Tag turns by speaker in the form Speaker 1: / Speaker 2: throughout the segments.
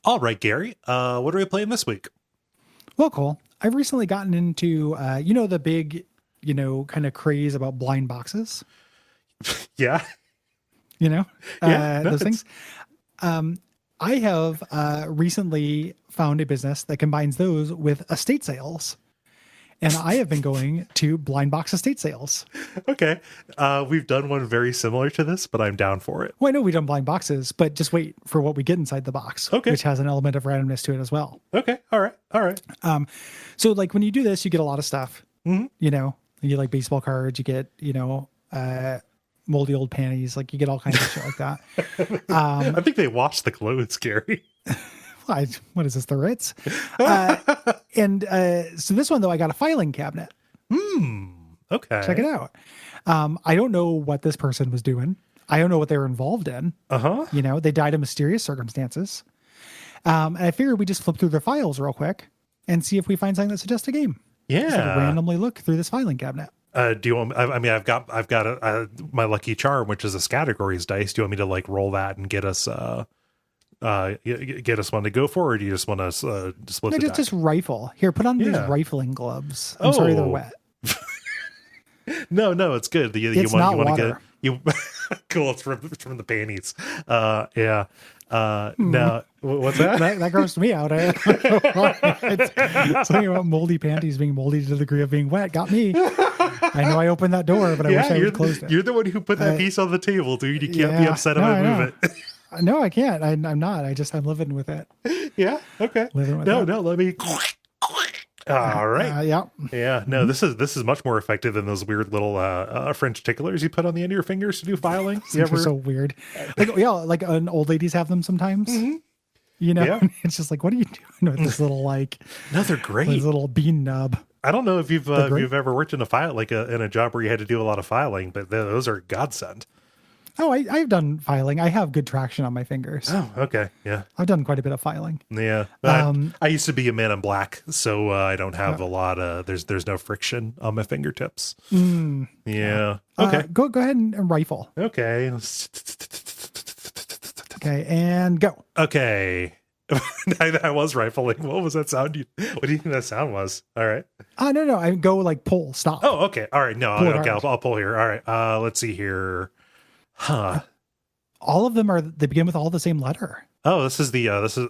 Speaker 1: All right, Gary. What are we playing this week?
Speaker 2: Well, cool. I've recently gotten into, the big, kind of craze about blind boxes,
Speaker 1: Yeah.
Speaker 2: those things. I have recently found a business that combines those with estate sales. And I have been going to blind box estate sales.
Speaker 1: Okay. We've done one very similar to this, but I'm down for it.
Speaker 2: Well, I know we don't blind boxes, but just wait for what we get inside the box,
Speaker 1: Okay.
Speaker 2: which has an element of randomness to it as well.
Speaker 1: Okay. All right.
Speaker 2: So like when you do this, you get a lot of stuff.
Speaker 1: Mm-hmm.
Speaker 2: You get like baseball cards, you get, moldy old panties, like you get all kinds of shit like that.
Speaker 1: I think they wash the clothes, Gary.
Speaker 2: What is this, the Ritz? So this one, though, I got a filing cabinet.
Speaker 1: Okay.
Speaker 2: Check it out. I don't know what this person was doing. I don't know what they were involved in.
Speaker 1: Uh-huh.
Speaker 2: They died in mysterious circumstances. And I figured we just flip through their files real quick and see if we find something that suggests a game.
Speaker 1: Yeah.
Speaker 2: Just randomly look through this filing cabinet.
Speaker 1: Do you want? I've got my lucky charm, which is a categories dice. Do you want me to like roll that and get us one to go for, or do you just want to split the die?
Speaker 2: Just rifle. Here, put on these rifling gloves. I'm sorry they're wet.
Speaker 1: No, it's good.
Speaker 2: It's not water.
Speaker 1: Cool. It's from the panties. Yeah. No, what's that?
Speaker 2: that grossed me out. Something about moldy panties being moldy to the degree of being wet got me. I know I opened that door, but I wish I had closed it.
Speaker 1: You're the one who put that piece on the table, dude. You can't be upset if I move it.
Speaker 2: No, I can't. I'm not. I'm living with it.
Speaker 1: Yeah. Okay.
Speaker 2: Living with
Speaker 1: no,
Speaker 2: it.
Speaker 1: let me. All right.
Speaker 2: Yeah.
Speaker 1: Yeah. No, this is much more effective than those weird little French ticklers you put on the end of your fingers to do filing.
Speaker 2: They're so weird. Like old ladies have them sometimes.
Speaker 1: Mm-hmm.
Speaker 2: It's just like, what are you doing with this little
Speaker 1: No, they're great.
Speaker 2: This little bean nub.
Speaker 1: I don't know if you've ever worked in a file in a job where you had to do a lot of filing, but those are godsend.
Speaker 2: Oh, I've done filing. I have good traction on my fingers.
Speaker 1: Oh, okay. Yeah.
Speaker 2: I've done quite a bit of filing.
Speaker 1: Yeah. I used to be a man in black, so I don't have a lot of, there's no friction on my fingertips. Yeah. Okay.
Speaker 2: Go ahead and rifle.
Speaker 1: Okay.
Speaker 2: Okay. And go.
Speaker 1: Okay. I was rifling. What was that sound? What do you think that sound was? All right.
Speaker 2: No. I go like pull, stop.
Speaker 1: Oh, okay. All right. No, okay. I'll pull here. All right. Let's see here. Huh.
Speaker 2: All of them they begin with all the same letter.
Speaker 1: Oh, this is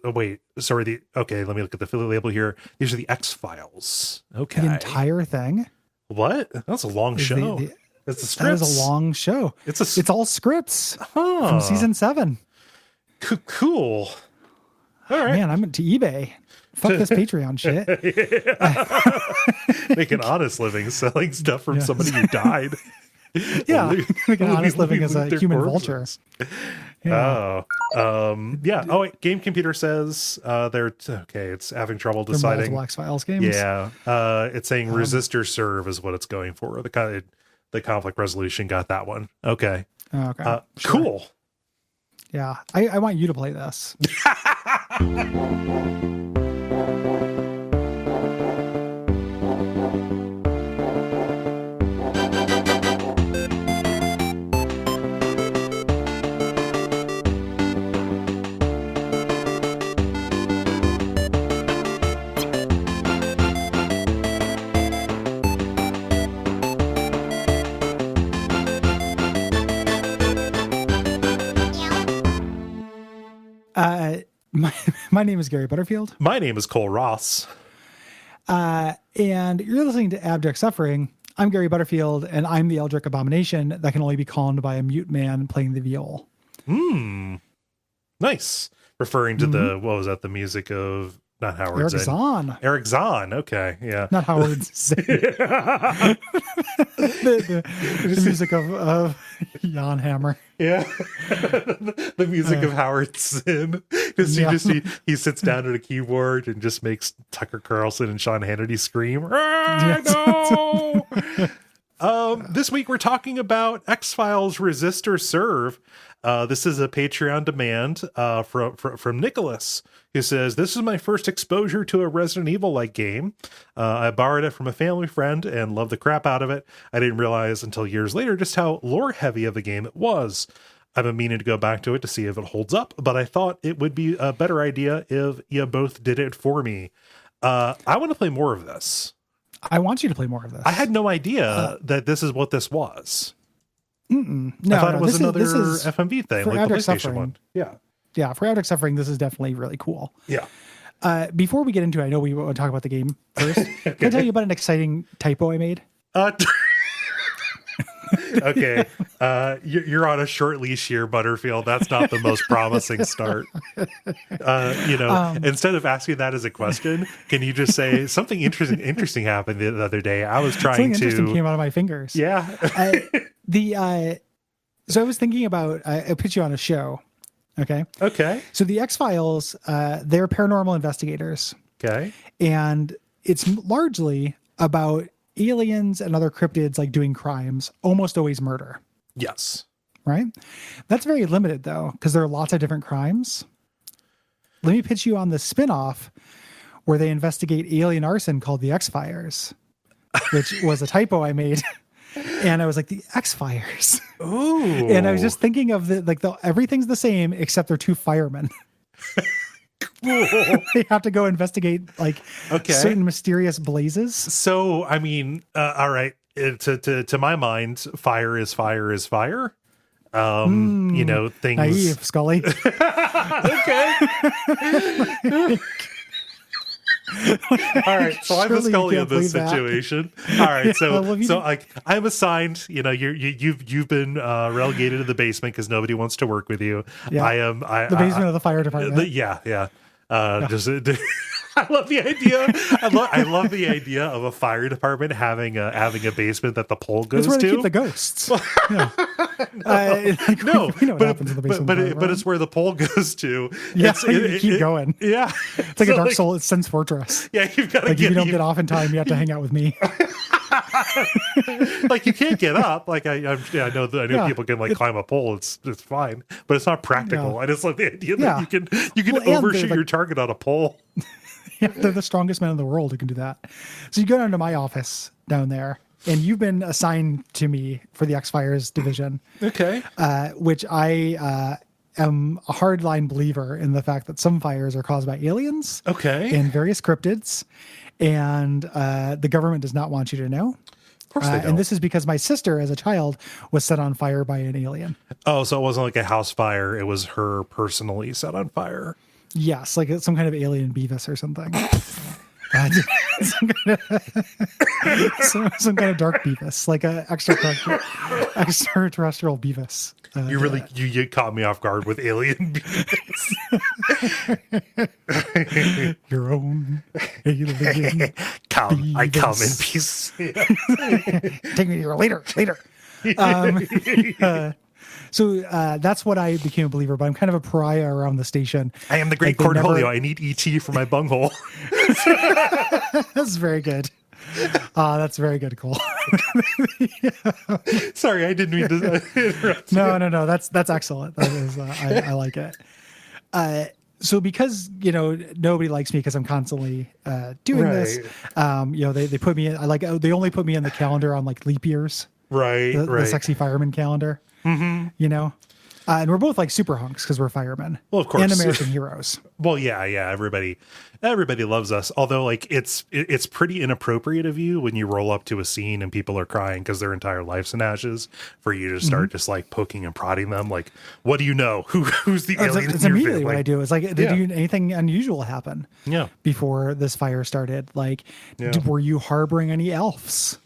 Speaker 1: wait, sorry. Okay, let me look at the label here. These are the X-Files. Okay.
Speaker 2: The entire thing.
Speaker 1: What? That's a long show. It's the scripts.
Speaker 2: That is a long show. It's all scripts from season 7.
Speaker 1: Cool. All right.
Speaker 2: Man, I'm into eBay. Fuck this Patreon shit.
Speaker 1: Make an honest living selling stuff from somebody who died.
Speaker 2: Yeah, make an honest living as a human vulture.
Speaker 1: Yeah. Yeah. Oh wait, Game Computer says they're okay. It's having trouble deciding.
Speaker 2: Multiple X-Files games.
Speaker 1: Yeah. It's saying resist or serve is what it's going for. The conflict resolution got that one. Okay.
Speaker 2: Okay.
Speaker 1: Sure. Cool.
Speaker 2: Yeah, I want you to play this. My name is Gary Butterfield.
Speaker 1: My name is Cole Ross.
Speaker 2: And you're listening to Abject Suffering. I'm Gary Butterfield, and I'm the Eldritch Abomination that can only be calmed by a mute man playing the viol.
Speaker 1: Nice. Referring to the music of not Howard
Speaker 2: Eric
Speaker 1: Zinn.
Speaker 2: Zahn.
Speaker 1: Eric Zahn. Okay. Yeah.
Speaker 2: Not Howard Zinn. the music of Jan Hammer.
Speaker 1: Yeah. The music of Howard Zinn. Because he sits down at a keyboard and just makes Tucker Carlson and Sean Hannity scream. No! This week we're talking about X-Files Resist or Serve. This is a Patreon demand from Nicholas, who says, "This is my first exposure to a Resident Evil-like game. I borrowed it from a family friend and loved the crap out of it. I didn't realize until years later just how lore-heavy of a game it was. I've been meaning to go back to it to see if it holds up, but I thought it would be a better idea if you both did it for me. I want to play more of this.
Speaker 2: I want you to play more of this.
Speaker 1: I had no idea that this is what this was.
Speaker 2: No,
Speaker 1: I thought it was another
Speaker 2: this is
Speaker 1: FMV thing,
Speaker 2: for
Speaker 1: like the
Speaker 2: abject
Speaker 1: PlayStation
Speaker 2: suffering.
Speaker 1: one. Yeah.
Speaker 2: Yeah, for abject suffering, this is definitely really cool.
Speaker 1: Yeah.
Speaker 2: Before we get into it, I know we want to talk about the game first. Can I tell you about an exciting typo I made?
Speaker 1: Okay. You're on a short leash here, Butterfield. That's not the most promising start. Instead of asking that as a question, can you just say something interesting happened the other day? I was trying
Speaker 2: Something interesting came out of my fingers.
Speaker 1: Yeah.
Speaker 2: So I was thinking about, I put you on a show. Okay.
Speaker 1: Okay.
Speaker 2: So the X-Files, they're paranormal investigators.
Speaker 1: Okay.
Speaker 2: And it's largely about aliens and other cryptids like doing crimes, almost always murder.
Speaker 1: Yes.
Speaker 2: Right? That's very limited though, because there are lots of different crimes. Let me pitch you on the spin-off where they investigate alien arson called the X-Files, which was a typo I made. And I was like, the X-Files.
Speaker 1: Ooh.
Speaker 2: And I was just thinking of everything's the same except they're two firemen. They have to go investigate certain mysterious blazes.
Speaker 1: So, I mean, all right. To my mind, fire is fire is fire. Things.
Speaker 2: Naive, Scully.
Speaker 1: Okay. All right, so I'm a Scully in this situation. All right, I'm assigned. You've been relegated to the basement because nobody wants to work with you.
Speaker 2: Yeah. The basement of the fire department.
Speaker 1: Yeah. I love the idea. I love the idea of a fire department having a basement that the pole goes
Speaker 2: That's where
Speaker 1: to.
Speaker 2: they keep the ghosts.
Speaker 1: No,
Speaker 2: we know what happens in the basement.
Speaker 1: but it's where the pole goes to.
Speaker 2: Yeah, you keep going.
Speaker 1: Yeah,
Speaker 2: it's like a Dark Soul Sense Fortress.
Speaker 1: Yeah, you've got to
Speaker 2: if you don't get off in time, you have to hang out with me.
Speaker 1: Like you can't get up. Like I know people can climb a pole. It's fine, but it's not practical. I just love the idea that you can overshoot your target on a pole.
Speaker 2: Yeah, they're the strongest men in the world who can do that. So you go down to my office down there, and you've been assigned to me for the X-Files division.
Speaker 1: Okay.
Speaker 2: Which I am a hardline believer in the fact that some fires are caused by aliens.
Speaker 1: Okay.
Speaker 2: And various cryptids. And the government does not want you to know.
Speaker 1: Of course they don't.
Speaker 2: And this is because my sister, as a child, was set on fire by an alien.
Speaker 1: Oh, so it wasn't like a house fire. It was her personally set on fire.
Speaker 2: Yes, like some kind of alien Beavis or something. some kind of dark Beavis, like a extraterrestrial Beavis.
Speaker 1: You caught me off guard with alien Beavis.
Speaker 2: Your own alien.
Speaker 1: Come, I come in peace.
Speaker 2: Take me here later. So that's what I became a believer, but I'm kind of a pariah around the station.
Speaker 1: I am the great Cornholio. I need ET for my bunghole.
Speaker 2: That's very good. That's very good, Cole.
Speaker 1: Sorry, I didn't mean to interrupt.
Speaker 2: No. That's excellent. That is, I like it. So because, nobody likes me because I'm constantly doing this, they put me in, they only put me in the calendar on like leap years.
Speaker 1: Right.
Speaker 2: The sexy fireman calendar. Mm-hmm. And we're both like super hunks because we're firemen.
Speaker 1: Well, of course.
Speaker 2: And American heroes.
Speaker 1: Well, yeah. Everybody loves us. Although, like, it's pretty inappropriate of you when you roll up to a scene and people are crying because their entire life's in ashes for you to start just like poking and prodding them. Like, what do you know? Who's the alien?
Speaker 2: It's immediately what I do. It's like, did anything unusual happen?
Speaker 1: Yeah.
Speaker 2: Before this fire started, like, were you harboring any elves?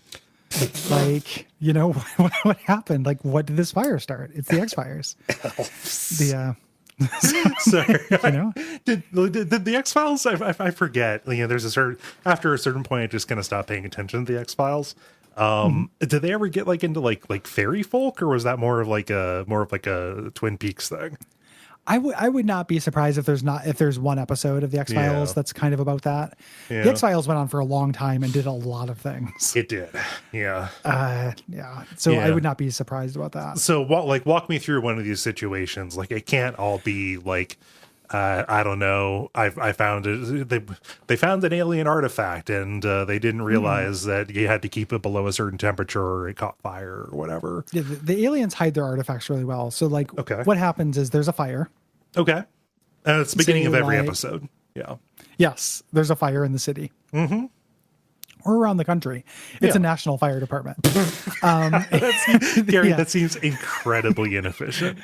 Speaker 2: Like, what happened? Like, what did this fire start? It's the X-Files.
Speaker 1: Sorry.
Speaker 2: Did
Speaker 1: the X-Files? I forget. There's after a certain point, I just kind of stopped paying attention to the X-Files. Did they ever get like into like fairy folk, or was that more of like a Twin Peaks thing?
Speaker 2: I would not be surprised if there's one episode of the X-Files that's kind of about that.
Speaker 1: Yeah.
Speaker 2: The X-Files went on for a long time and did a lot of things.
Speaker 1: It did. Yeah.
Speaker 2: So I would not be surprised about that.
Speaker 1: So walk me through one of these situations. Like, it can't all be like I don't know. I found it. They found an alien artifact, and they didn't realize that you had to keep it below a certain temperature, or it caught fire, or whatever.
Speaker 2: Yeah, the aliens hide their artifacts really well. So, like,
Speaker 1: Okay.
Speaker 2: what happens is there's a fire.
Speaker 1: Okay, it's the beginning of every
Speaker 2: like-
Speaker 1: episode. Yeah.
Speaker 2: Yes, there's a fire in the city. Mm-hmm. Or around the country. It's
Speaker 1: Yeah.
Speaker 2: a national fire department.
Speaker 1: Gary,
Speaker 2: Yeah.
Speaker 1: that seems incredibly inefficient.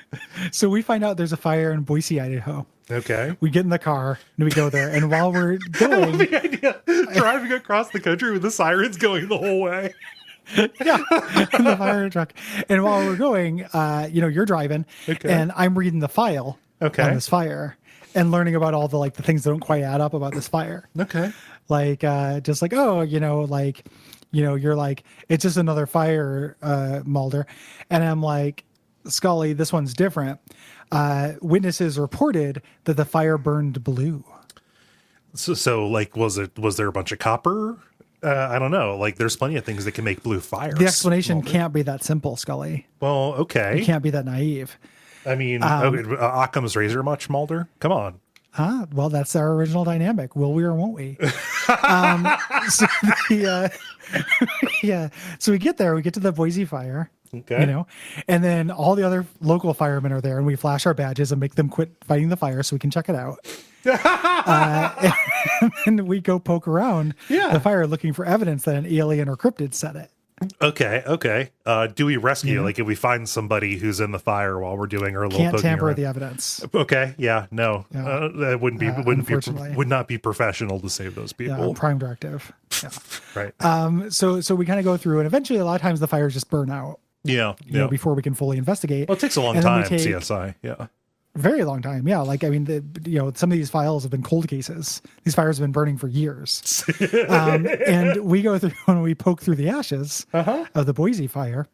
Speaker 2: So we find out there's a fire in Boise, Idaho.
Speaker 1: Okay.
Speaker 2: We get in the car and we go there. And while we're going,
Speaker 1: The idea driving across the country with the sirens going the whole way.
Speaker 2: yeah, in the fire truck. And while we're going, you're driving,
Speaker 1: Okay.
Speaker 2: and I'm reading the file
Speaker 1: Okay.
Speaker 2: on this fire and learning about all the the things that don't quite add up about this fire.
Speaker 1: Okay.
Speaker 2: Like just like, oh, you're like, it's just another fire, Mulder. And I'm like, Scully, this one's different. Witnesses reported that the fire burned blue.
Speaker 1: So like, was there a bunch of copper? I don't know. Like, there's plenty of things that can make blue fire.
Speaker 2: The explanation can't be that simple, Scully.
Speaker 1: Well, okay.
Speaker 2: You can't be that naive.
Speaker 1: I mean, Occam's razor much, Mulder? Come on.
Speaker 2: Well, that's our original dynamic. Will we or won't we? So we get there, we get to the Boise fire,
Speaker 1: Okay.
Speaker 2: and then all the other local firemen are there, and we flash our badges and make them quit fighting the fire so we can check it out. And we go poke around the fire looking for evidence that an alien or cryptid set it.
Speaker 1: Okay. Do we rescue? Like, if we find somebody who's in the fire while we're doing our little
Speaker 2: Can't
Speaker 1: poking
Speaker 2: tamper
Speaker 1: around?
Speaker 2: with the evidence.
Speaker 1: Okay. Yeah. No.
Speaker 2: Yeah.
Speaker 1: That
Speaker 2: Unfortunately.
Speaker 1: would not be professional to save those people.
Speaker 2: Prime directive. Yeah.
Speaker 1: Right.
Speaker 2: So we kind of go through, and eventually a lot of times the fires just burn out.
Speaker 1: Yeah.
Speaker 2: Before we can fully investigate.
Speaker 1: Well, it takes a long
Speaker 2: And then
Speaker 1: time.
Speaker 2: we take-
Speaker 1: CSI. Yeah.
Speaker 2: Very long time. Yeah. Like, I mean, some of these files have been cold cases. These fires have been burning for years. And we go through and we poke through the ashes of the Boise fire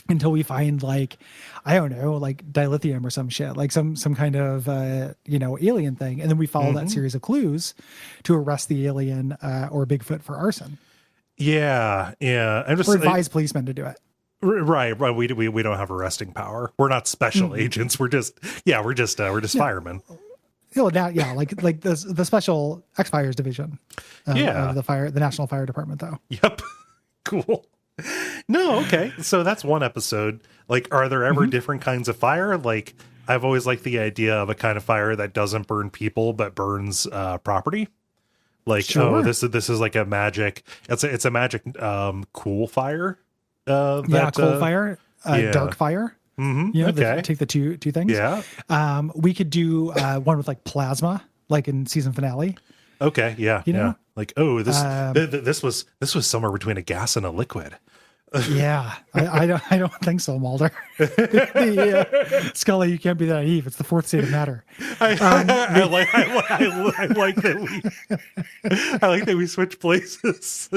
Speaker 2: until we find I don't know, like dilithium or some shit, like some kind of, alien thing. And then we follow that series of clues to arrest the alien or Bigfoot for arson.
Speaker 1: Yeah. Yeah. I'm just
Speaker 2: Or advise policemen to do it.
Speaker 1: Right. We don't have arresting power. We're not special agents. We're just firemen.
Speaker 2: Like the special X Fires division of the National Fire Department, though.
Speaker 1: Yep. Cool. No, okay. So that's one episode. Like, are there ever different kinds of fire? Like, I've always liked the idea of a kind of fire that doesn't burn people but burns property. Like,
Speaker 2: Sure.
Speaker 1: this is like a magic. It's a magic cool fire.
Speaker 2: Cold fire, dark fire.
Speaker 1: Mm-hmm. Okay.
Speaker 2: Take the two things.
Speaker 1: Yeah.
Speaker 2: We could do one with like plasma, like in season finale.
Speaker 1: Okay. Yeah.
Speaker 2: You know?
Speaker 1: Yeah. Like, this was somewhere between a gas and a liquid.
Speaker 2: Yeah, I don't think so, Mulder. Scully, you can't be that naive. It's the fourth state of matter.
Speaker 1: I like that we switch places.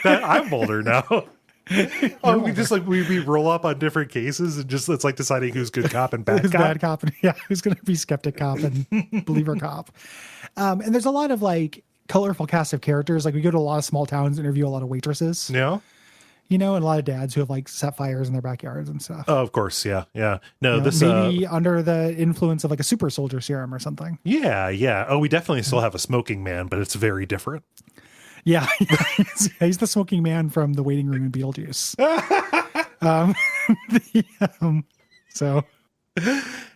Speaker 1: I'm Mulder now. We just we roll up on different cases and just it's like deciding who's good cop and bad
Speaker 2: Who's
Speaker 1: cop.
Speaker 2: bad cop and who's going to be skeptic cop and believer cop. And there's a lot of colorful cast of characters. Like we go to a lot of small towns, interview a lot of waitresses.
Speaker 1: Yeah.
Speaker 2: And a lot of dads who have set fires in their backyards and stuff.
Speaker 1: Oh, of course. Yeah. Yeah. No, this
Speaker 2: maybe under the influence of a super soldier serum or something.
Speaker 1: Yeah. Yeah. Oh, we definitely still have a smoking man, but it's very different.
Speaker 2: Yeah, he's the smoking man from the waiting room in Beetlejuice.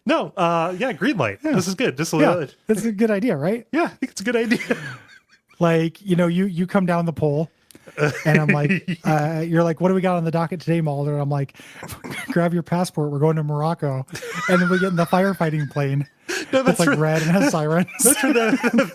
Speaker 1: No, green light. Yeah. This is good. That's
Speaker 2: a good idea, right?
Speaker 1: Yeah, I think it's a good idea.
Speaker 2: You come down the pole, and I'm like, you're like, what do we got on the docket today, Mulder? And I'm like, grab your passport. We're going to Morocco, and then we get in the firefighting plane.
Speaker 1: No, that's
Speaker 2: it's red and has sirens.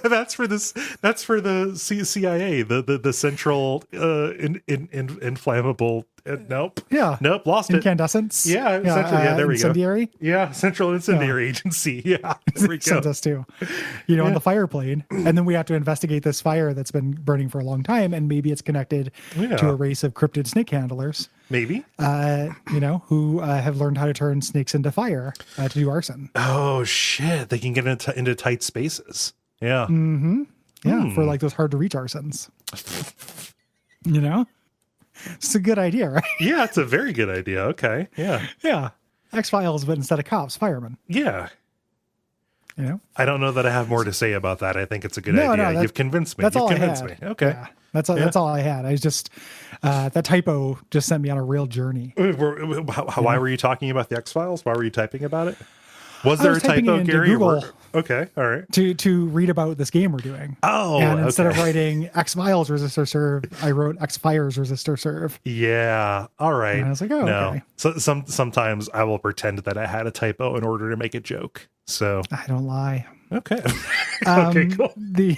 Speaker 1: That's for the CIA, the central inflammable. Nope.
Speaker 2: Yeah.
Speaker 1: Nope. Lost it.
Speaker 2: Incandescence.
Speaker 1: Yeah. Essentially. Yeah. There we go.
Speaker 2: Incendiary.
Speaker 1: Yeah. Central Incendiary Agency. Yeah. There we go.
Speaker 2: Sent us to, on the fire plane, and then we have to investigate this fire that's been burning for a long time, and maybe it's connected to a race of cryptid snake handlers.
Speaker 1: Maybe.
Speaker 2: Who have learned how to turn snakes into fire to do arson.
Speaker 1: Oh shit! They can get into tight spaces. Yeah.
Speaker 2: Mm-hmm. Yeah, for those hard to reach arsons. It's a good idea, right?
Speaker 1: Yeah, it's a very good idea. Okay. Yeah.
Speaker 2: Yeah. X-Files, but instead of cops, firemen.
Speaker 1: Yeah.
Speaker 2: You know,
Speaker 1: I don't know that I have more to say about that. I think it's a good
Speaker 2: No,
Speaker 1: idea.
Speaker 2: no,
Speaker 1: You've convinced me.
Speaker 2: that's
Speaker 1: You've
Speaker 2: all I
Speaker 1: convinced
Speaker 2: had.
Speaker 1: me. Okay.
Speaker 2: Yeah, that's all I had. I was just that typo just sent me on a real journey.
Speaker 1: Why were you talking about the X-Files? Why were you typing about it? Was
Speaker 2: I
Speaker 1: there
Speaker 2: was
Speaker 1: a
Speaker 2: typing it
Speaker 1: typo,
Speaker 2: into
Speaker 1: Gary?
Speaker 2: Google
Speaker 1: Okay. All right.
Speaker 2: to read about this game we're doing.
Speaker 1: Oh,
Speaker 2: and instead
Speaker 1: okay.
Speaker 2: of writing X Files resistor serve, I wrote X Fires resistor serve.
Speaker 1: Yeah. All right.
Speaker 2: And I was like, oh,
Speaker 1: no.
Speaker 2: okay.
Speaker 1: So sometimes I will pretend that I had a typo in order to make a joke. So
Speaker 2: I don't lie.
Speaker 1: okay. Okay, cool.
Speaker 2: The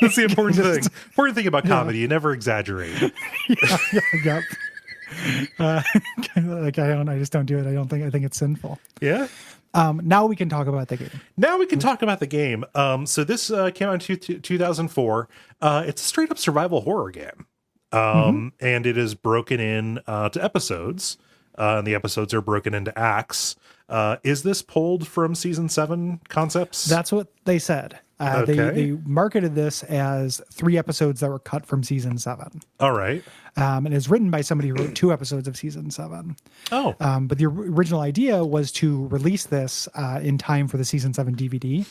Speaker 1: That's the important thing. Important thing about
Speaker 2: Yeah.
Speaker 1: comedy, you never exaggerate.
Speaker 2: yep. Like I just don't do it. I think it's sinful.
Speaker 1: Yeah.
Speaker 2: Now we can talk about the game.
Speaker 1: Now we can talk about the game. So this came out in 2004. It's a straight up survival horror game. And it is broken in to episodes. And the episodes are broken into acts. Is this pulled from season 7 concepts?
Speaker 2: That's what they said. They marketed this as 3 episodes that were cut from season 7.
Speaker 1: All right.
Speaker 2: And it's written by somebody who wrote 2 episodes of season 7.
Speaker 1: Oh.
Speaker 2: But the original idea was to release this in time for the season 7 DVD.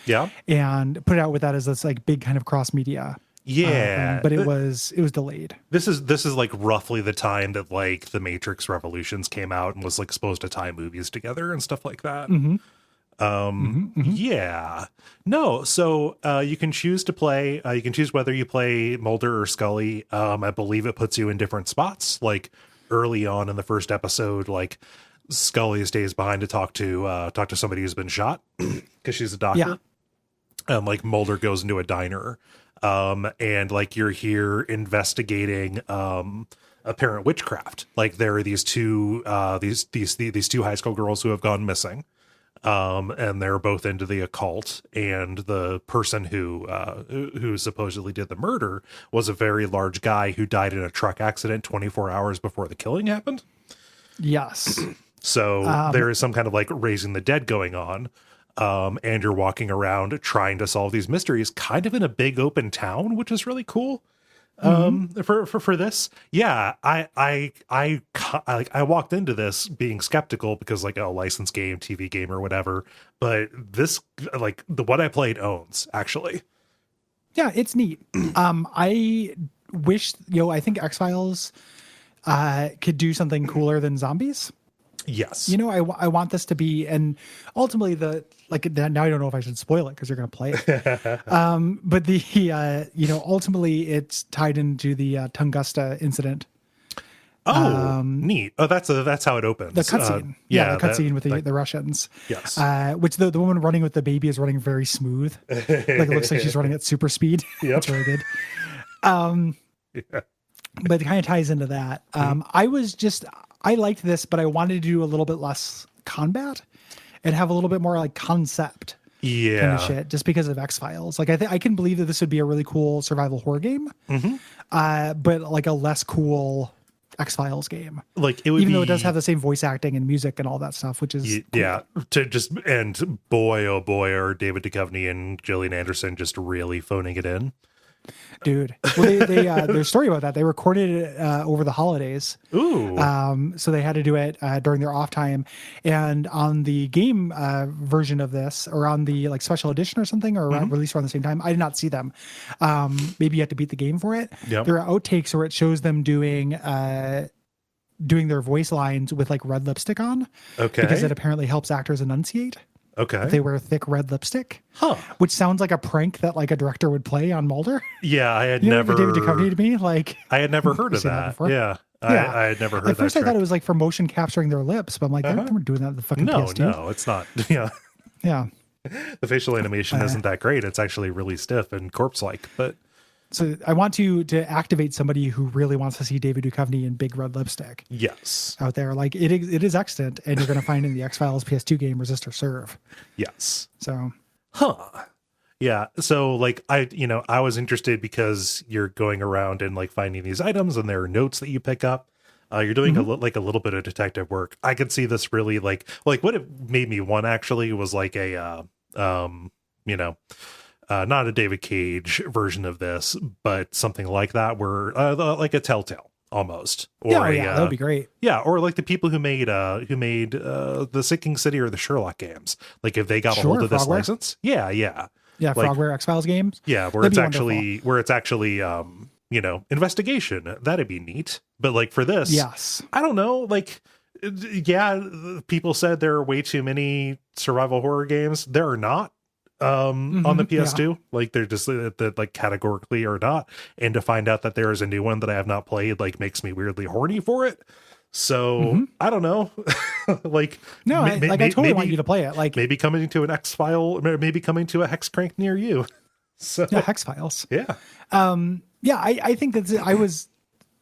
Speaker 1: Yeah.
Speaker 2: And put it out with that as this like big kind of cross media.
Speaker 1: Yeah.
Speaker 2: But it was delayed.
Speaker 1: This is like roughly the time that like the Matrix Revolutions came out and was like supposed to tie movies together and stuff like that. Yeah. No, so you can choose to play, you can choose whether you play Mulder or Scully. I believe it puts you in different spots. Like early on in the first episode, like Scully stays behind to talk to somebody who's been shot because she's a doctor.
Speaker 2: Yeah.
Speaker 1: Like Mulder goes into a diner. And like you're here investigating apparent witchcraft. Like there are these two these two high school girls who have gone missing. And they're both into the occult, and the person who supposedly did the murder was a very large guy who died in a truck accident 24 hours before the killing happened.
Speaker 2: Yes.
Speaker 1: So there is some kind of like raising the dead going on. And you're walking around trying to solve these mysteries kind of in a big open town, which is really cool. For this. Yeah. I walked into this being skeptical because like, oh, licensed game, TV game or whatever, but this, like what I played owns actually.
Speaker 2: Yeah, it's neat. I wish, I think X-Files could do something cooler than zombies.
Speaker 1: Yes.
Speaker 2: I want this to be, and ultimately now I don't know if I should spoil it because you're going to play it. But ultimately it's tied into the Tunguska incident.
Speaker 1: Oh, neat. Oh, that's how it opens.
Speaker 2: The cutscene. The cutscene with the Russians.
Speaker 1: Yes.
Speaker 2: Which the woman running with the baby is running very smooth. Like it looks like she's running at super speed.
Speaker 1: Yep.
Speaker 2: That's really good.
Speaker 1: Yeah.
Speaker 2: But it kind of ties into that. I liked this, but I wanted to do a little bit less combat and have a little bit more like concept kind of shit, just because of X-Files. Like I can believe that this would be a really cool survival horror game, but like a less cool X-Files game.
Speaker 1: Like it would,
Speaker 2: even though it does have the same voice acting and music and all that stuff, which is cool.
Speaker 1: Yeah. And boy, oh boy, are David Duchovny and Gillian Anderson just really phoning it in.
Speaker 2: Dude, well, their story about that, they recorded it over the holidays.
Speaker 1: Ooh.
Speaker 2: So they had to do it during their off time, and on the game version of this, or on the like special edition or something, or released around the same time. I did not see them. Maybe you have to beat the game for it.
Speaker 1: Yep.
Speaker 2: There are outtakes where it shows them doing their voice lines with like red lipstick on.
Speaker 1: Okay.
Speaker 2: Because it apparently helps actors enunciate.
Speaker 1: Okay.
Speaker 2: If they wear thick red lipstick.
Speaker 1: Huh.
Speaker 2: Which sounds like a prank that like a director would play on Mulder.
Speaker 1: Yeah, I had
Speaker 2: David Duchovny to me, like
Speaker 1: I had never heard of that. Yeah. I had never heard that.
Speaker 2: At first I thought it was like for motion capturing their lips, but I'm like, they weren't doing that in the fucking PS2.
Speaker 1: No, it's not. Yeah.
Speaker 2: Yeah.
Speaker 1: The facial animation isn't that great. It's actually really stiff and corpse-like, but
Speaker 2: so I want to activate somebody who really wants to see David Duchovny in big red lipstick.
Speaker 1: Yes.
Speaker 2: Out there. Like it is extant, and you're going to find in the X-Files PS2 game Resist or Serve.
Speaker 1: Yes.
Speaker 2: So.
Speaker 1: Huh. Yeah. So like I was interested because you're going around and like finding these items and there are notes that you pick up. You're doing a little bit of detective work. I could see this really like what it made me want actually was like a not a David Cage version of this, but something like that where like a Telltale almost.
Speaker 2: Yeah,
Speaker 1: Or
Speaker 2: that would be great.
Speaker 1: yeah, or like the people who made the Sinking City or the Sherlock games. Like if they got a hold of this
Speaker 2: Frogware.
Speaker 1: license, yeah,
Speaker 2: Yeah,
Speaker 1: like
Speaker 2: Frogware X-Files games.
Speaker 1: yeah,
Speaker 2: That'd be wonderful.
Speaker 1: where it's actually investigation. That'd be neat. But like for this,
Speaker 2: Yes.
Speaker 1: I don't know. Like, yeah, people said there are way too many survival horror games. There are not on the PS2. Like they're just that like categorically are not. And to find out that there is a new one that I have not played like makes me weirdly horny for it. So I don't know. Like
Speaker 2: no, I totally want you to play it. Like
Speaker 1: maybe coming to an X-File, maybe coming to a Hex Crank near you. So
Speaker 2: yeah, Hex Files.
Speaker 1: Yeah.
Speaker 2: Yeah, I think that I was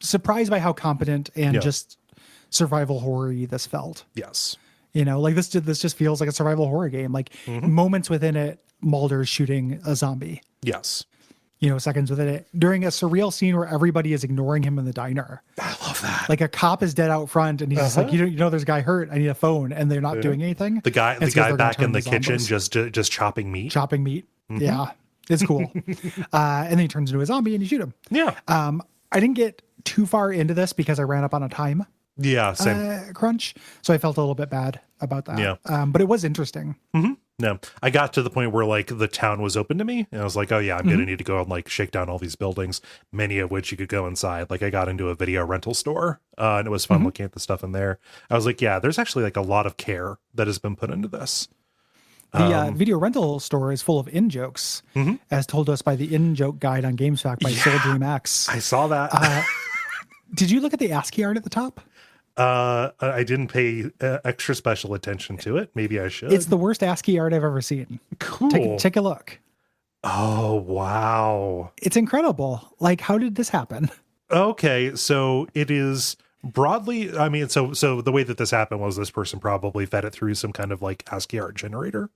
Speaker 2: surprised by how competent and just survival horror-y this felt.
Speaker 1: Yes.
Speaker 2: Like this just feels like a survival horror game. Like moments within it, Mulder's shooting a zombie.
Speaker 1: Yes.
Speaker 2: Seconds within it, during a surreal scene where everybody is ignoring him in the diner.
Speaker 1: I love that.
Speaker 2: Like a cop is dead out front, and he's just like, there's a guy hurt. I need a phone, and they're not doing anything.
Speaker 1: The guy back in the kitchen just chopping meat.
Speaker 2: Yeah, it's cool. And then he turns into a zombie, and you shoot him.
Speaker 1: Yeah.
Speaker 2: I didn't get too far into this because I ran up on a time
Speaker 1: same
Speaker 2: crunch, so I felt a little bit bad about that.
Speaker 1: Yeah.
Speaker 2: But it was interesting.
Speaker 1: No, I got to the point where like the town was open to me, and I was like, oh yeah, I'm gonna need to go and like shake down all these buildings, many of which you could go inside. Like I got into a video rental store, and it was fun looking at the stuff in there. I was like, yeah, there's actually like a lot of care that has been put into this.
Speaker 2: The video rental store is full of in-jokes, as told us by the in-joke guide on GameSfack by Soul Dream X.
Speaker 1: I saw that.
Speaker 2: Did you look at the ASCII art at the top?
Speaker 1: I didn't pay extra special attention to it. Maybe I should.
Speaker 2: It's the worst ASCII art I've ever seen.
Speaker 1: Cool.
Speaker 2: Take a look.
Speaker 1: Oh, wow.
Speaker 2: It's incredible. Like, how did this happen?
Speaker 1: Okay, so it is broadly, I mean, so the way that this happened was this person probably fed it through some kind of like ASCII art generator,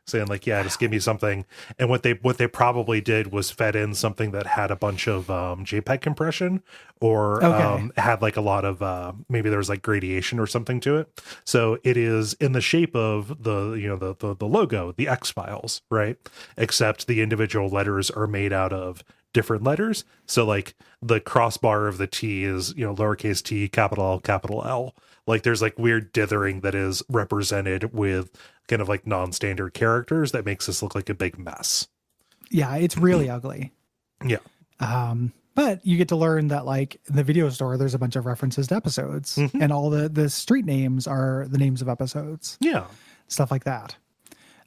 Speaker 1: saying like, yeah, just give me something. And what they probably did was fed in something that had a bunch of JPEG compression, or had like a lot of maybe there was like gradation or something to it. So it is in the shape of the logo, the X-Files, right? Except the individual letters are made out of different letters. So like the crossbar of the T is, lowercase t, capital L. Like there's like weird dithering that is represented with kind of like non-standard characters that makes this look like a big mess.
Speaker 2: Yeah, it's really ugly.
Speaker 1: Yeah.
Speaker 2: But you get to learn that like in the video store, there's a bunch of references to episodes, and all the street names are the names of episodes.
Speaker 1: Yeah.
Speaker 2: Stuff like that.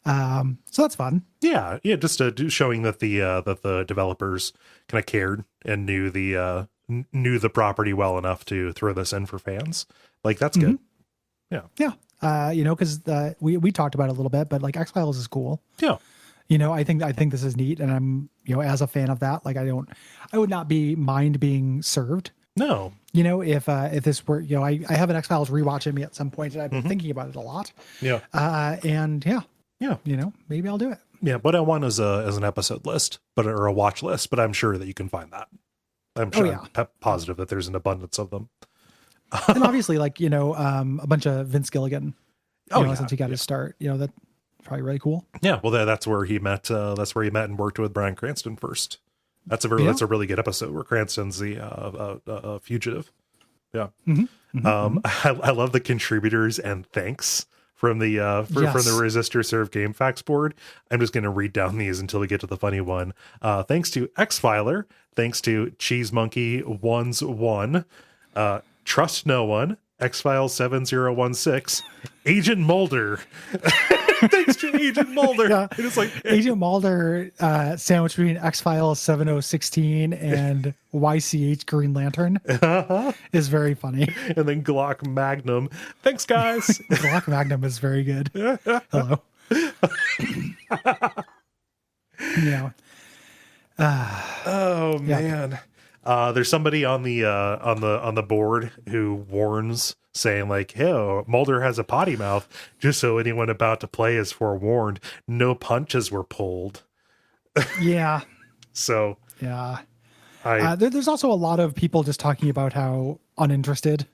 Speaker 2: So that's fun.
Speaker 1: Yeah. Yeah. Just showing that the developers kind of cared and knew the property well enough to throw this in for fans. Like that's good. Yeah.
Speaker 2: Yeah. Because we talked about it a little bit, but like X-Files is cool.
Speaker 1: Yeah.
Speaker 2: I think this is neat, and I'm as a fan of that, like I would not be mind being served.
Speaker 1: No.
Speaker 2: If this were, I have an X-Files rewatch in me at some point, and I've been thinking about it a lot.
Speaker 1: Yeah.
Speaker 2: And yeah. Maybe I'll do it.
Speaker 1: Yeah. What I want is an episode list, or a watch list, but I'm sure that you can find that. I'm sure. I'm positive that there's an abundance of them.
Speaker 2: And obviously, like, a bunch of Vince Gilligan, since he got his start, that's probably really cool.
Speaker 1: Yeah. Well, that's where he met. That's where he met and worked with Bryan Cranston first. That's a really good episode where Cranston's the fugitive. Yeah. I love the contributors and thanks from the from the Resistor Serve Game Facts board. I'm just going to read down these until we get to the funny one. Thanks to X-Filer. Thanks to Cheese Monkey 1's1. Trust No One, X-Files 7016, Agent Mulder. Thanks to Agent Mulder.
Speaker 2: Yeah.
Speaker 1: It's like
Speaker 2: Agent Mulder sandwiched between X-Files 7016 and YCH Green Lantern is very funny.
Speaker 1: And then Glock Magnum. Thanks, guys.
Speaker 2: Glock Magnum is very good. Hello.
Speaker 1: Oh man. There's somebody on the board who warns, saying like, "Hey, Mulder has a potty mouth. Just so anyone about to play is forewarned. No punches were pulled."
Speaker 2: Yeah.
Speaker 1: So
Speaker 2: yeah. There's also a lot of people just talking about how uninterested,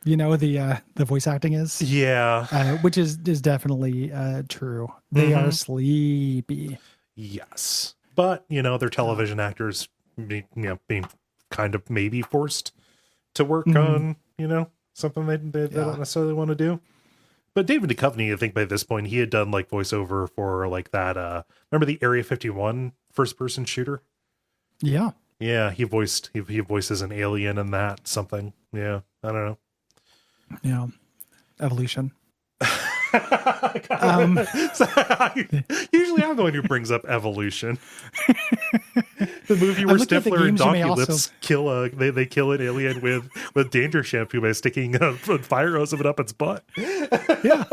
Speaker 2: the voice acting is.
Speaker 1: Yeah.
Speaker 2: Which is definitely true. They are sleepy.
Speaker 1: Yes, but they're television actors. Being kind of maybe forced to work on, something they don't necessarily want to do. But David Duchovny, I think by this point, he had done like voiceover for like that. Remember the Area 51 first person shooter?
Speaker 2: Yeah.
Speaker 1: Yeah, he voices an alien in that something. Yeah, I don't know.
Speaker 2: Yeah, evolution.
Speaker 1: Usually I'm the one who brings up evolution. The movie where Stifler and Donkey Lips kill they kill an alien with danger shampoo by sticking a fire hose of it up its butt.
Speaker 2: Yeah.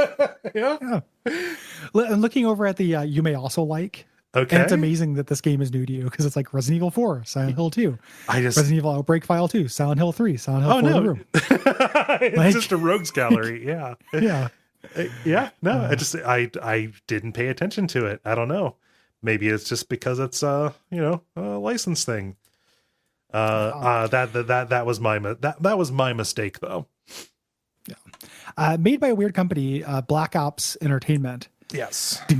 Speaker 2: I'm looking over at the you may also like.
Speaker 1: Okay.
Speaker 2: And it's amazing that this game is new to you because it's like Resident Evil 4, Silent Hill 2, Resident Evil Outbreak File 2, Silent Hill 3, Silent Hill 4 The Room.
Speaker 1: It's just a rogues gallery. Yeah.
Speaker 2: Yeah.
Speaker 1: Yeah. No, I didn't pay attention to it. I don't know. Maybe it's just because it's a license thing. That was my mistake though.
Speaker 2: Yeah. Made by a weird company, Black Ops Entertainment.
Speaker 1: Yes.
Speaker 2: Who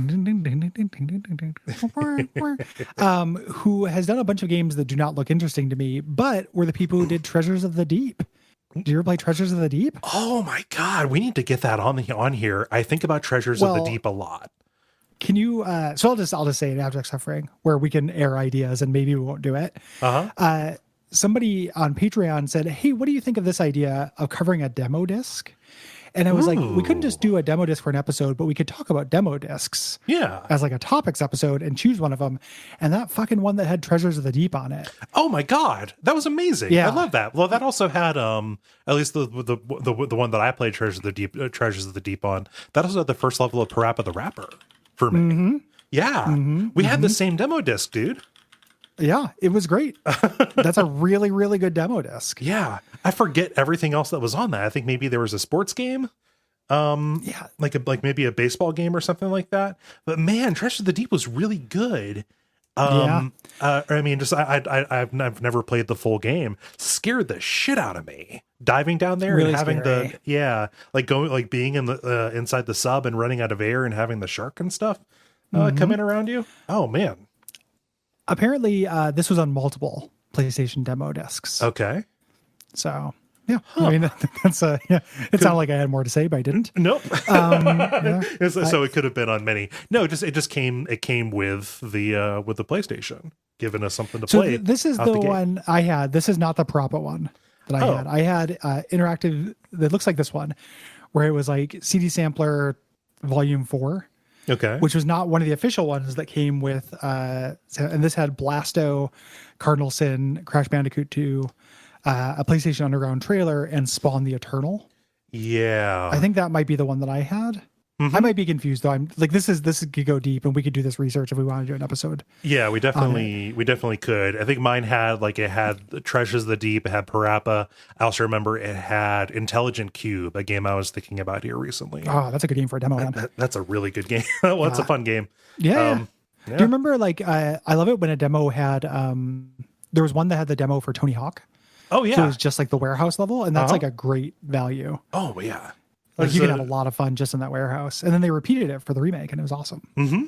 Speaker 2: has done a bunch of games that do not look interesting to me, but were the people who did Treasures of the Deep. Do you ever play Treasures of the Deep?
Speaker 1: Oh my God. We need to get that on here. I think about Treasures of the Deep a lot.
Speaker 2: Can you, so I'll just say it, Abject Suffering, where we can air ideas and maybe we won't do it. Somebody on Patreon said, hey, what do you think of this idea of covering a demo disc? And I was like, we couldn't just do a demo disc for an episode, but we could talk about demo discs.
Speaker 1: Yeah.
Speaker 2: As like a topics episode and choose one of them. And that fucking one that had Treasures of the Deep on it.
Speaker 1: Oh my God. That was amazing.
Speaker 2: Yeah.
Speaker 1: I love that. Well, that also had, at least the one that I played Treasures of the Deep on, that also had the first level of Parappa the Rapper for me. Mm-hmm. Yeah. Mm-hmm. We had the same demo disc, dude.
Speaker 2: Yeah, it was great. That's a really, really good demo disc.
Speaker 1: Yeah. I forget everything else that was on that. I think maybe there was a sports game.
Speaker 2: Yeah.
Speaker 1: Like maybe a baseball game or something like that. But man, Treasure of the Deep was really good. I mean, just I've never played the full game. Scared the shit out of me. Diving down there
Speaker 2: really
Speaker 1: and having
Speaker 2: scary.
Speaker 1: being in the inside the sub and running out of air and having the shark and stuff come in around you. Oh man.
Speaker 2: Apparently, this was on multiple PlayStation demo discs.
Speaker 1: Okay.
Speaker 2: So, yeah. I mean, that's it sounded like I had more to say, but I didn't.
Speaker 1: Nope. So it could have been on many. No, it came with the PlayStation, giving us something to play.
Speaker 2: This is the one I had. This is not the Parappa one that I had. I had interactive. That looks like this one, where it was like CD Sampler Volume 4.
Speaker 1: Okay.
Speaker 2: Which was not one of the official ones that came with, and this had Blasto, Cardinal Sin, Crash Bandicoot 2, a PlayStation Underground trailer, and Spawn the Eternal.
Speaker 1: Yeah.
Speaker 2: I think that might be the one that I had. Mm-hmm. I might be confused though. I'm like, this could go deep and we could do this research if we want to do an episode.
Speaker 1: Yeah, we definitely could. I think mine had Treasures of the Deep, it had Parappa. I also remember it had Intelligent Cube, a game I was thinking about here recently.
Speaker 2: Oh, that's a good game for a demo.
Speaker 1: That's a really good game. Well, it's a fun game.
Speaker 2: Yeah. Do you remember I love it when a demo had there was one that had the demo for Tony Hawk.
Speaker 1: Oh yeah.
Speaker 2: So it was just like the warehouse level, and that's like a great value.
Speaker 1: Oh yeah.
Speaker 2: Like you can have a lot of fun just in that warehouse. And then they repeated it for the remake and it was awesome.
Speaker 1: Mm-hmm.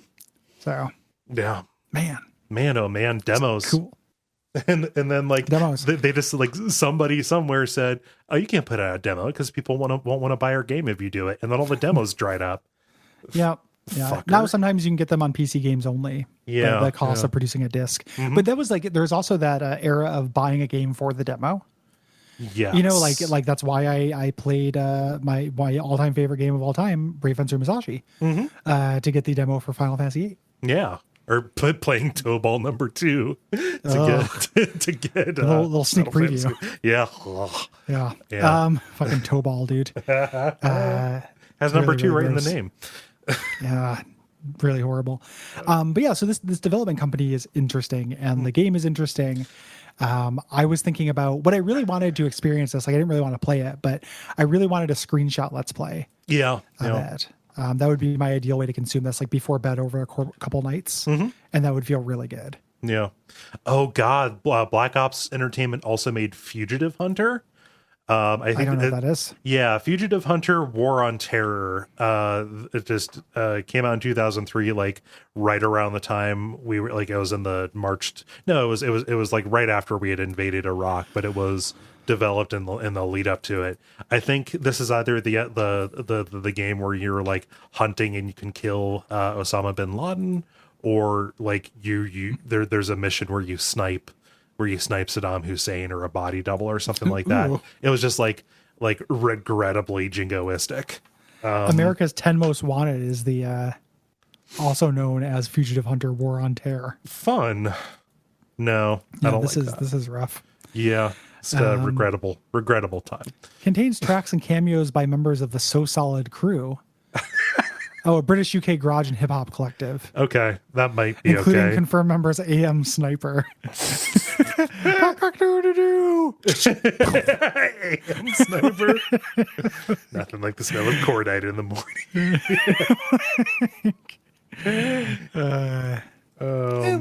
Speaker 2: So
Speaker 1: yeah.
Speaker 2: Man,
Speaker 1: oh man, demos.
Speaker 2: That's cool.
Speaker 1: And then
Speaker 2: demos.
Speaker 1: They just somebody somewhere said, oh, you can't put out a demo because people won't want to buy our game if you do it. And then all the demos dried up.
Speaker 2: Yeah.
Speaker 1: Fucker.
Speaker 2: Now sometimes you can get them on PC games only.
Speaker 1: Yeah.
Speaker 2: The cost of producing a disc.
Speaker 1: Mm-hmm.
Speaker 2: But that was there's also that era of buying a game for the demo.
Speaker 1: Yeah.
Speaker 2: Like that's why I played my all-time favorite game of all time, Brave Fencer Musashi, to get the demo for Final Fantasy VIII.
Speaker 1: Yeah. Or playing Toe Ball number 2 to get
Speaker 2: a little sneak preview.
Speaker 1: Yeah.
Speaker 2: Yeah. Fucking Toe Ball, dude.
Speaker 1: Has number really, 2 right gross. In the name.
Speaker 2: Yeah. Really horrible. But yeah, so this development company is interesting and the game is interesting. I was thinking about what I really wanted to experience this. Like I didn't really want to play it, but I really wanted a screenshot let's play.
Speaker 1: Yeah.
Speaker 2: It. That would be my ideal way to consume this, like before bed over a couple nights. And that would feel really good.
Speaker 1: Yeah. Oh God. Black Ops Entertainment also made Fugitive Hunter. I think
Speaker 2: I don't know what that is.
Speaker 1: Yeah, Fugitive Hunter War on Terror. It just came out in 2003, like right around the time we were like, it was in the March. No, it was like right after we had invaded Iraq, but it was developed in the lead up to it. I think this is either the game where you're like hunting and you can kill Osama bin Laden, or like there's a mission where you snipe Saddam Hussein or a body double or something like that.
Speaker 2: Ooh.
Speaker 1: It was just like regrettably jingoistic.
Speaker 2: America's 10 Most Wanted is the also known as Fugitive Hunter War on Terror.
Speaker 1: Fun. No, I don't like that.
Speaker 2: This is rough.
Speaker 1: Yeah, it's a regrettable time.
Speaker 2: Contains tracks and cameos by members of the So Solid crew. A British UK garage and hip hop collective.
Speaker 1: Okay, that might be
Speaker 2: including
Speaker 1: okay.
Speaker 2: confirmed members AM Sniper.
Speaker 1: AM Sniper. Nothing like the smell of cordite in the morning.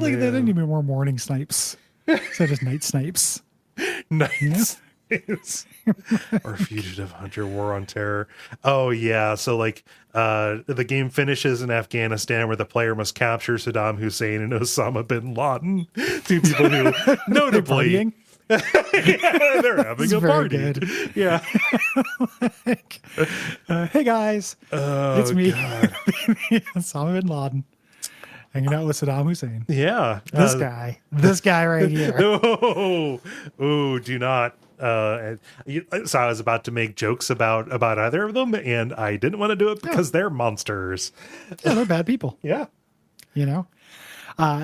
Speaker 2: Like they didn't even more morning snipes. So just night snipes.
Speaker 1: Nice. Or Fugitive Hunter War on Terror. Oh yeah, so like the game finishes in Afghanistan where the player must capture Saddam Hussein and Osama bin Laden, two people who notably yeah, they're having a party. Good. Yeah.
Speaker 2: Hey guys, it's me, Osama bin Laden, hanging out with Saddam Hussein.
Speaker 1: Yeah,
Speaker 2: this guy right here.
Speaker 1: Oh, do not. So I was about to make jokes about either of them, and I didn't want to do it because they're monsters.
Speaker 2: Yeah, they're bad people.
Speaker 1: Yeah,
Speaker 2: you know,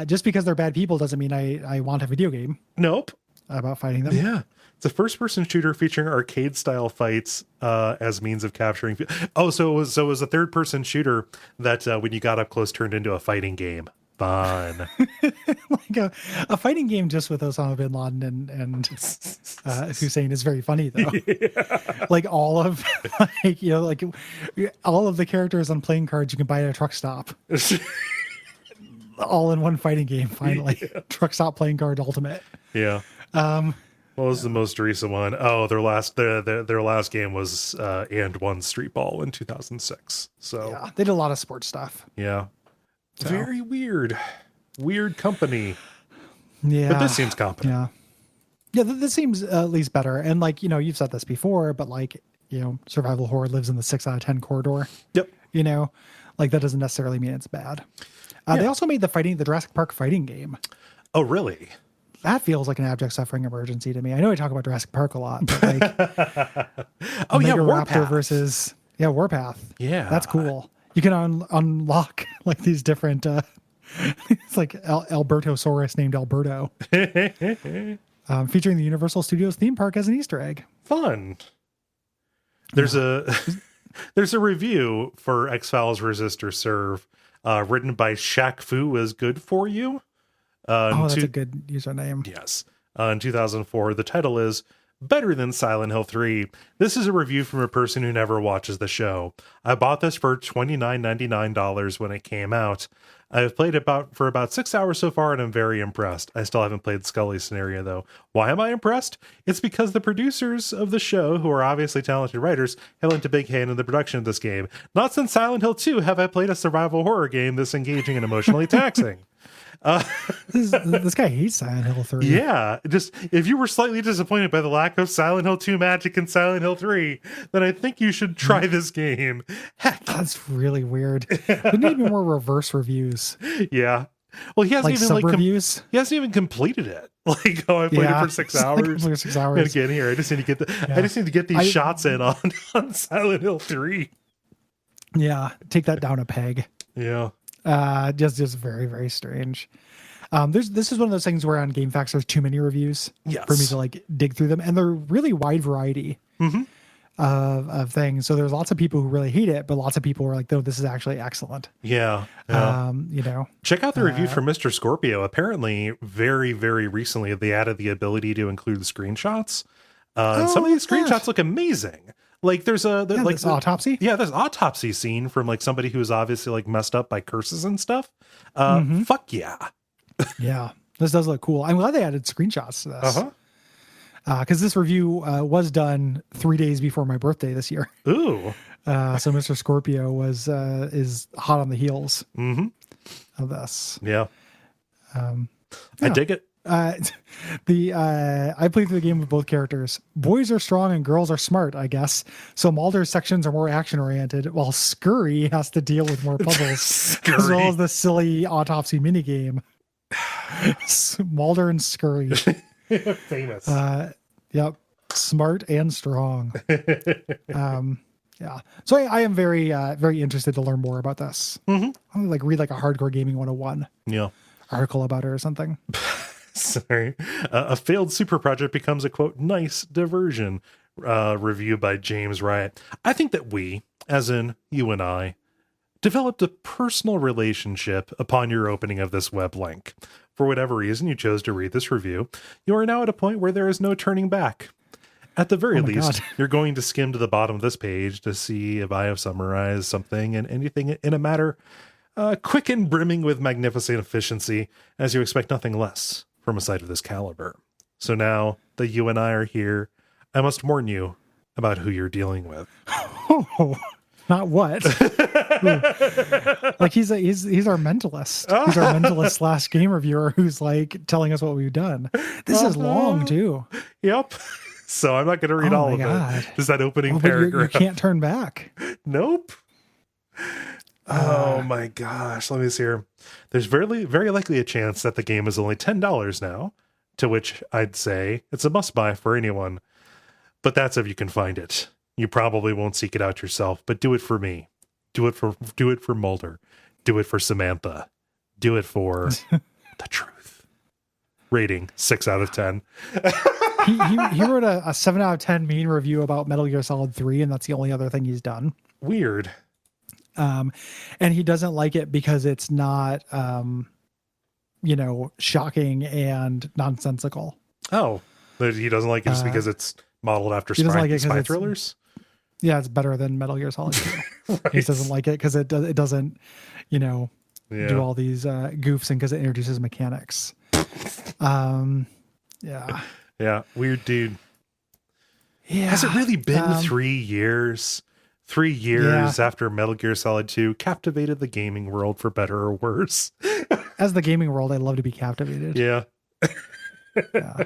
Speaker 2: just because they're bad people doesn't mean I want a video game.
Speaker 1: Nope.
Speaker 2: About fighting them.
Speaker 1: Yeah, it's a first-person shooter featuring arcade-style fights as means of capturing. Oh, so it was a third-person shooter that when you got up close turned into a fighting game. Fun.
Speaker 2: Like a fighting game just with Osama bin Laden and Hussein is very funny though. Yeah. Like all of all of the characters on playing cards you can buy at a truck stop. All in one fighting game finally. Yeah. Truck stop playing card ultimate.
Speaker 1: Yeah. What was the most recent one? Oh, their last game was And One Street Ball in 2006. So
Speaker 2: yeah, they did a lot of sports stuff.
Speaker 1: Yeah. So. Very weird company.
Speaker 2: Yeah.
Speaker 1: But this seems competent.
Speaker 2: Yeah. Yeah, this seems at least better. And like, you've said this before, but like, survival horror lives in the 6 out of 10 corridor.
Speaker 1: Yep.
Speaker 2: Like that doesn't necessarily mean it's bad. They also made the Jurassic Park fighting game.
Speaker 1: Oh, really?
Speaker 2: That feels like an abject suffering emergency to me. I know I talk about Jurassic Park a lot, but like Raptor versus Warpath.
Speaker 1: Yeah.
Speaker 2: That's cool. You can unlock like these different it's like Albertosaurus named Alberto. Featuring the Universal Studios theme park as an Easter egg.
Speaker 1: Fun. There's a review for X-Files Resist or Serve written by Shaq Fu is Good For You.
Speaker 2: That's a good username.
Speaker 1: Yes. In 2004, the title is Better Than Silent Hill 3. This is a review from a person who never watches the show. I bought this for $29.99 when it came out. I've played for about 6 hours so far, and I'm very impressed. I still haven't played Scully's scenario, though. Why am I impressed? It's because the producers of the show, who are obviously talented writers, have lent a big hand in the production of this game. Not since Silent Hill 2 have I played a survival horror game this engaging and emotionally taxing.
Speaker 2: This guy hates Silent Hill 3.
Speaker 1: Yeah, just if you were slightly disappointed by the lack of Silent Hill 2 magic in Silent Hill 3, then I think you should try this game. Heck,
Speaker 2: that's really weird. There need to be more reverse reviews.
Speaker 1: Yeah. Well, he hasn't
Speaker 2: like
Speaker 1: even
Speaker 2: reviews.
Speaker 1: He hasn't even completed it. Like, I played it for 6 hours.
Speaker 2: Like 6 hours.
Speaker 1: And again, here I just need to get these shots in on Silent Hill 3.
Speaker 2: Yeah, take that down a peg.
Speaker 1: Yeah.
Speaker 2: Just very, very strange. This is one of those things where on GameFAQs there's too many reviews for me to like dig through them, and they're really wide variety of things. So there's lots of people who really hate it, but lots of people are like, "No, this is actually excellent."
Speaker 1: Yeah. Check out the review from Mr. Scorpio. Apparently, very, very recently, they added the ability to include screenshots. And some of these screenshots look amazing. Like there's
Speaker 2: this autopsy.
Speaker 1: Yeah, there's autopsy scene from like somebody who's obviously like messed up by curses and stuff. Fuck yeah.
Speaker 2: Yeah, this does look cool. I'm glad they added screenshots to this. because this review was done 3 days before my birthday this year.
Speaker 1: Ooh.
Speaker 2: So Mr. Scorpio is hot on the heels of this.
Speaker 1: Yeah.
Speaker 2: Yeah.
Speaker 1: I dig it.
Speaker 2: I played through the game with both characters. Boys are strong and girls are smart, I guess. So Mulder's sections are more action oriented, while Scurry has to deal with more puzzles, as well as the silly autopsy minigame. Mulder and Scurry,
Speaker 1: Famous.
Speaker 2: Yep, smart and strong. Yeah. So I am very very interested to learn more about this. I'm gonna read a hardcore gaming 101 article about it or something.
Speaker 1: Sorry. A failed super project becomes a, quote, nice diversion, review by James Riot. I think that we, as in you and I, developed a personal relationship upon your opening of this web link. For whatever reason you chose to read this review, you are now at a point where there is no turning back. At the very least, you're going to skim to the bottom of this page to see if I have summarized something and anything in a matter quick and brimming with magnificent efficiency, as you expect nothing less from a site of this caliber. So now that you and I are here, I must warn you about who you're dealing with.
Speaker 2: Oh, not what? He's our mentalist. He's our mentalist / game reviewer who's telling us what we've done. This is long too.
Speaker 1: Yep. So I'm not going to read all of it. Just that opening paragraph.
Speaker 2: You can't turn back.
Speaker 1: Nope. Oh my gosh. Let me see here. There's very, very likely a chance that the game is only $10 now, to which I'd say it's a must buy for anyone. But that's if you can find it. You probably won't seek it out yourself, but do it for me. Do it for Mulder. Do it for Samantha. Do it for the truth. Rating 6 out of 10.
Speaker 2: he wrote a 7 out of 10 mean review about Metal Gear Solid 3, and that's the only other thing he's done.
Speaker 1: Weird.
Speaker 2: And he doesn't like it because it's not, shocking and nonsensical.
Speaker 1: Oh, he doesn't like it just because it's modeled after spy thrillers?
Speaker 2: Yeah, it's better than Metal Gear Solid 2. Right. He doesn't like it because it doesn't, do all these goofs and because it introduces mechanics. Yeah.
Speaker 1: Yeah, weird dude.
Speaker 2: Yeah.
Speaker 1: Has it really been 3 years? 3 years after Metal Gear Solid 2 captivated the gaming world for better or worse.
Speaker 2: As the gaming world, I'd love to be captivated.
Speaker 1: Yeah.
Speaker 2: Yeah.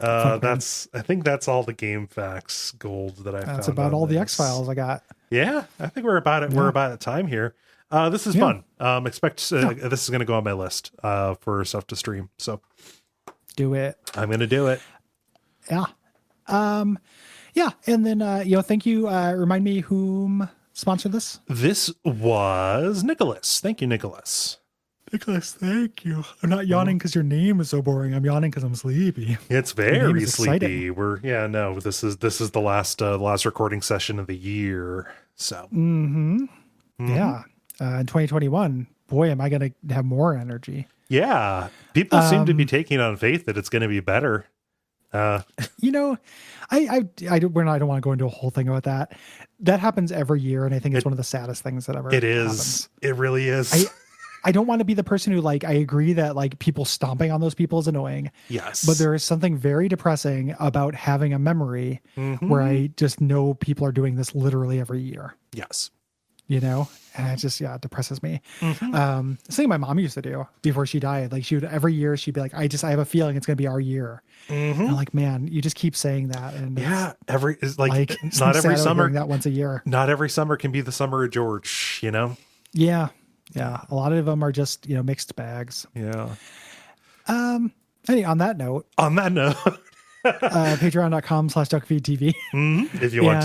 Speaker 1: I think that's all the Game Facts gold that I found.
Speaker 2: That's about all the X-Files I got. Yeah,
Speaker 1: I think we're about it. Yeah. We're about at time here. This is fun. Expect this is going to go on my list for stuff to stream. So
Speaker 2: do it.
Speaker 1: I'm going to do it.
Speaker 2: Yeah. Yeah, and then thank you. Remind me whom sponsored this.
Speaker 1: This was Nicholas. Thank you, Nicholas.
Speaker 2: Nicholas, thank you. I'm not yawning because your name is so boring. I'm yawning because I'm sleepy.
Speaker 1: It's very sleepy. This is the last recording session of the year. So
Speaker 2: yeah, in 2021, boy, am I going to have more energy.
Speaker 1: Yeah, people seem to be taking on faith that it's going to be better.
Speaker 2: I don't want to go into a whole thing about that. That happens every year, and I think it's one of the saddest things that ever happens.
Speaker 1: It really is.
Speaker 2: I don't want to be the person who I agree that people stomping on those people is annoying.
Speaker 1: Yes.
Speaker 2: But there is something very depressing about having a memory where I just know people are doing this literally every year.
Speaker 1: Yes.
Speaker 2: And it just, it depresses me. Something my mom used to do before she died. Every year she'd be like, I have a feeling it's going to be our year. And I'm like, man, you just keep saying that. And
Speaker 1: not every summer,
Speaker 2: that once a year.
Speaker 1: Not every summer can be the summer of George,
Speaker 2: Yeah. Yeah. A lot of them are just, mixed bags.
Speaker 1: Yeah.
Speaker 2: Hey, on that note, patreon.com/Duckfeed.tv.
Speaker 1: If you want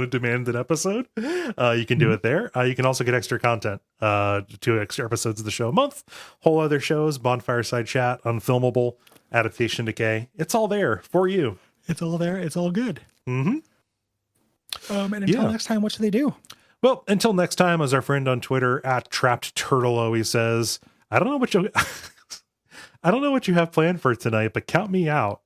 Speaker 1: to demand an episode, you can do it there. You can also get extra content, 2 extra episodes of the show a month, whole other shows, Bonfire Side Chat, Unfilmable, Adaptation Decay. It's all there for you.
Speaker 2: It's all there. It's all good. And until next time, what should they do?
Speaker 1: Well, until next time, as our friend on Twitter @TrappedTurtle always says, I don't know what you have planned for tonight, but count me out.